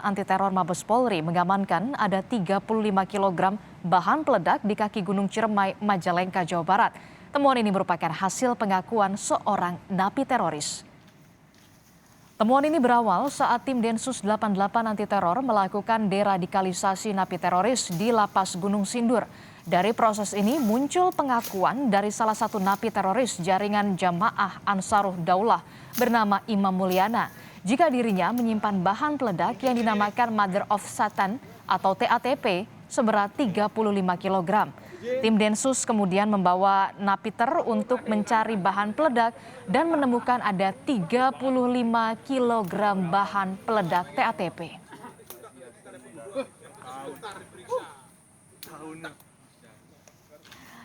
Anti teror Mabes Polri mengamankan ada 35 kg bahan peledak di kaki Gunung Ciremai, Majalengka, Jawa Barat. Temuan ini merupakan hasil pengakuan seorang napi teroris. Temuan ini berawal saat tim Densus 88 anti teror melakukan deradikalisasi napi teroris di Lapas Gunung Sindur. Dari proses ini muncul pengakuan dari salah satu napi teroris jaringan Jamaah Ansarud Daulah bernama Imam Mulyana. Jika dirinya menyimpan bahan peledak yang dinamakan Mother of Satan atau TATP seberat 35 kg. Tim Densus kemudian membawa napiter untuk mencari bahan peledak dan menemukan ada 35 kg bahan peledak TATP.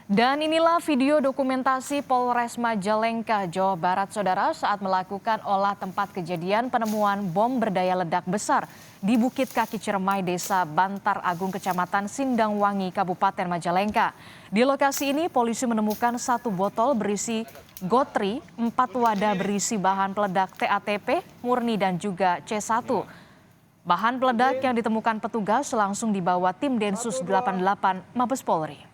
Dan inilah video dokumentasi Polres Majalengka, Jawa Barat, Saudara, saat melakukan olah tempat kejadian penemuan bom berdaya ledak besar di Bukit Kaki Ciremai, Desa Bantar Agung, Kecamatan Sindangwangi, Kabupaten Majalengka. Di lokasi ini, polisi menemukan 1 botol berisi gotri, 4 wadah berisi bahan peledak TATP, murni dan juga C1. Bahan peledak yang ditemukan petugas langsung dibawa tim Densus 88 Mabes Polri.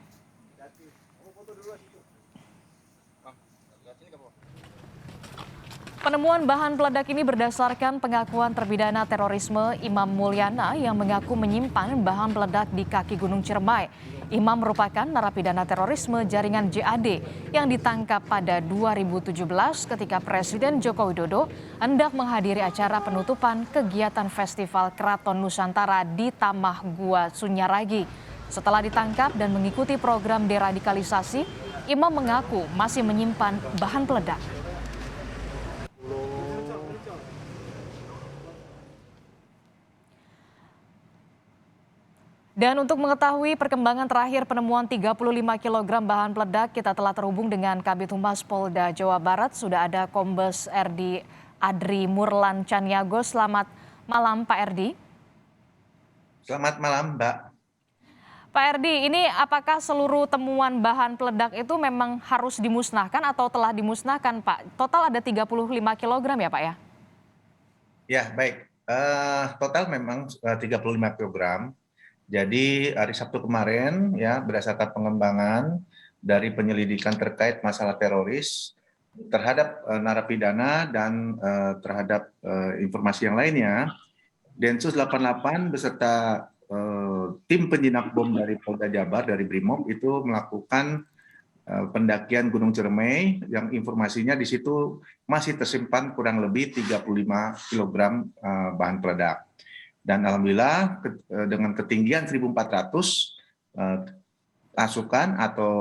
Penemuan bahan peledak ini berdasarkan pengakuan terpidana terorisme Imam Mulyana yang mengaku menyimpan bahan peledak di kaki Gunung Ciremai. Imam merupakan narapidana terorisme jaringan JAD yang ditangkap pada 2017 ketika Presiden Joko Widodo hendak menghadiri acara penutupan kegiatan Festival Keraton Nusantara di Tamah Gua Sunyaragi. Setelah ditangkap dan mengikuti program deradikalisasi, Imam mengaku masih menyimpan bahan peledak. Dan untuk mengetahui perkembangan terakhir penemuan 35 kg bahan peledak, kita telah terhubung dengan Kabid Humas Polda Jawa Barat. Sudah ada Kombes RD Adri Murlan Caniago. Selamat malam Pak RD. Selamat malam, Mbak. Pak RD, ini apakah seluruh temuan bahan peledak itu memang harus dimusnahkan atau telah dimusnahkan, Pak? Total ada 35 kg ya, Pak ya? Ya, baik. Total memang 35 kg. Jadi hari Sabtu kemarin ya berdasarkan pengembangan dari penyelidikan terkait masalah teroris terhadap narapidana dan terhadap informasi yang lainnya, Densus 88 beserta tim penjinak bom dari Polda Jabar dari Brimob itu melakukan pendakian Gunung Ciremai yang informasinya di situ masih tersimpan kurang lebih 35 kg bahan peledak. Dan alhamdulillah dengan ketinggian 1.400 pasukan atau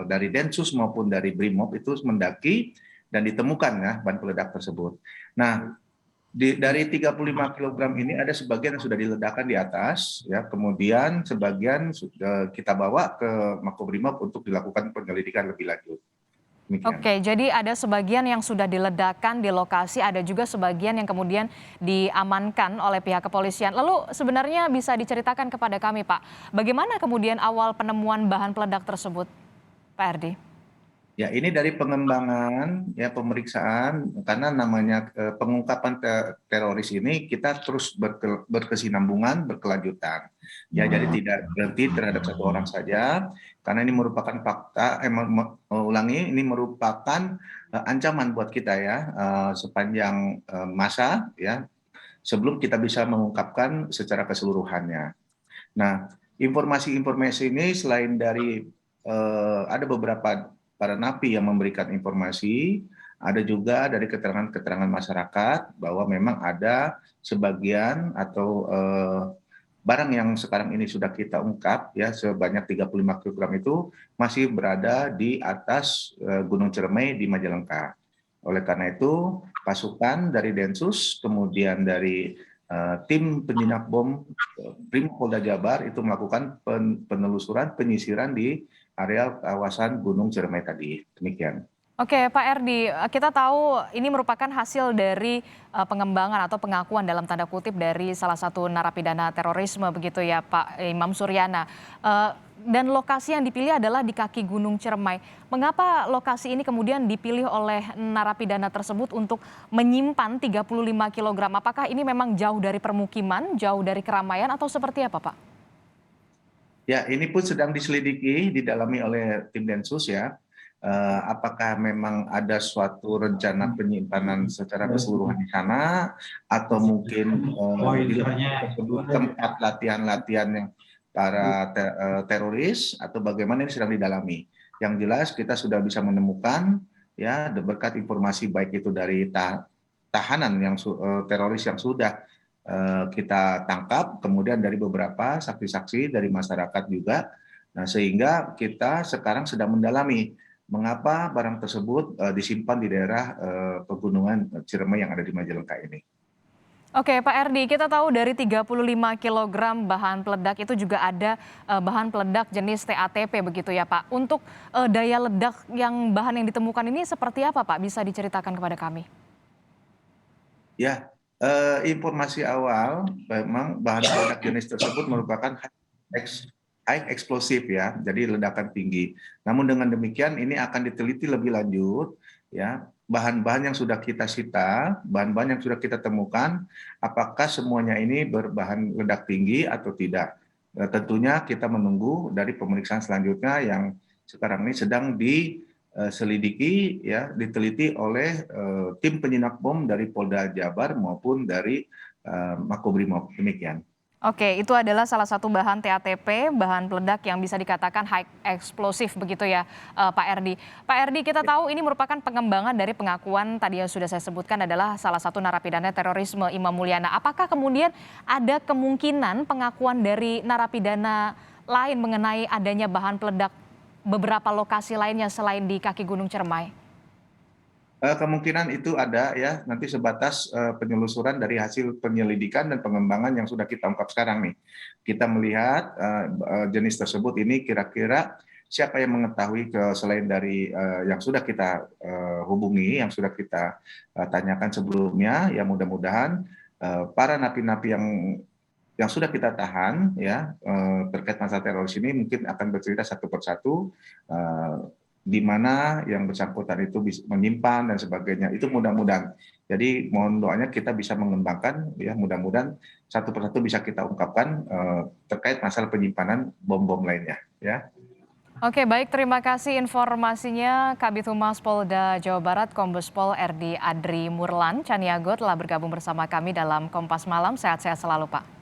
dari Densus maupun dari Brimob itu mendaki dan ditemukan ya bahan peledak tersebut. Nah, dari 35 kg ini ada sebagian yang sudah diledakkan di atas, ya, kemudian sebagian sudah kita bawa ke Makobrimob untuk dilakukan penyelidikan lebih lanjut. Demikian. Oke, jadi ada sebagian yang sudah diledakkan di lokasi, ada juga sebagian yang kemudian diamankan oleh pihak kepolisian. Lalu sebenarnya bisa diceritakan kepada kami, Pak, bagaimana kemudian awal penemuan bahan peledak tersebut, Pak RD? Ya, ini dari pengembangan ya pemeriksaan karena namanya pengungkapan teroris ini kita terus berkesinambungan, berkelanjutan. Ya, jadi tidak berhenti terhadap satu orang saja karena ini merupakan fakta ulangi ini merupakan ancaman buat kita ya sepanjang masa ya sebelum kita bisa mengungkapkan secara keseluruhannya. Nah, informasi-informasi ini selain dari ada beberapa para napi yang memberikan informasi, ada juga dari keterangan-keterangan masyarakat bahwa memang ada sebagian atau barang yang sekarang ini sudah kita ungkap ya sebanyak 35 kg itu masih berada di atas Gunung Ciremai di Majalengka. Oleh karena itu, pasukan dari Densus kemudian dari tim penjinak bom Brimob Polda Jabar itu melakukan penelusuran penyisiran di area kawasan Gunung Ciremai tadi. Demikian. Oke, Pak Erdi, kita tahu ini merupakan hasil dari pengembangan atau pengakuan dalam tanda kutip dari salah satu narapidana terorisme begitu ya, Pak Imam Suryana. Dan lokasi yang dipilih adalah di kaki Gunung Ciremai. Mengapa lokasi ini kemudian dipilih oleh narapidana tersebut untuk menyimpan 35 kilogram? Apakah ini memang jauh dari permukiman, jauh dari keramaian atau seperti apa, Pak? Ya, ini pun sedang diselidiki, didalami oleh tim Densus ya. Apakah memang ada suatu rencana penyimpanan secara keseluruhan di sana, atau mungkin di lokasi tersebut tempat latihan-latihan yang para teroris, atau bagaimana, ini sedang didalami. Yang jelas kita sudah bisa menemukan ya berkat informasi baik itu dari tahanan yang teroris yang sudah kita tangkap, kemudian dari beberapa saksi-saksi dari masyarakat juga. Nah, sehingga kita sekarang sedang mendalami mengapa barang tersebut disimpan di daerah pegunungan Ciremai yang ada di Majalengka ini. Oke, Pak Erdi, kita tahu dari 35 kilogram bahan peledak itu juga ada bahan peledak jenis TATP begitu ya, Pak. Untuk daya ledak bahan yang ditemukan ini seperti apa, Pak? Bisa diceritakan kepada kami? Ya, informasi awal memang bahan peledak jenis tersebut merupakan high explosive ya, jadi ledakan tinggi. Namun dengan demikian ini akan diteliti lebih lanjut ya, bahan-bahan yang sudah kita sita, bahan-bahan yang sudah kita temukan, apakah semuanya ini berbahan ledak tinggi atau tidak. Tentunya kita menunggu dari pemeriksaan selanjutnya yang sekarang ini sedang diselidiki ya, diteliti oleh tim penjinak bom dari Polda Jabar maupun dari Makobrimob. Demikian. Oke, itu adalah salah satu bahan TATP, bahan peledak yang bisa dikatakan high explosive begitu ya, Pak Erdi. Pak Erdi, kita tahu ini merupakan pengembangan dari pengakuan tadi yang sudah saya sebutkan adalah salah satu narapidana terorisme Imam Mulyana. Apakah kemudian ada kemungkinan pengakuan dari narapidana lain mengenai adanya bahan peledak beberapa lokasi lainnya selain di kaki Gunung Ciremai? Kemungkinan itu ada ya, nanti sebatas penelusuran dari hasil penyelidikan dan pengembangan yang sudah kita ungkap sekarang nih. Kita melihat jenis tersebut ini kira-kira siapa yang mengetahui selain dari yang sudah kita hubungi, yang sudah kita tanyakan sebelumnya, ya mudah-mudahan para napi-napi yang sudah kita tahan ya terkait masalah teroris ini mungkin akan bercerita satu persatu di mana yang bersangkutan itu bisa menyimpan dan sebagainya. Itu mudah-mudahan. Jadi mohon doanya kita bisa mengembangkan ya, mudah-mudahan satu persatu bisa kita ungkapkan terkait masalah penyimpanan bom-bom lainnya ya. Oke, baik, terima kasih informasinya Kabid Humas Polda Jawa Barat Kombes Pol Erdi Adri Murlan Caniago telah bergabung bersama kami dalam Kompas Malam. Sehat-sehat selalu, Pak.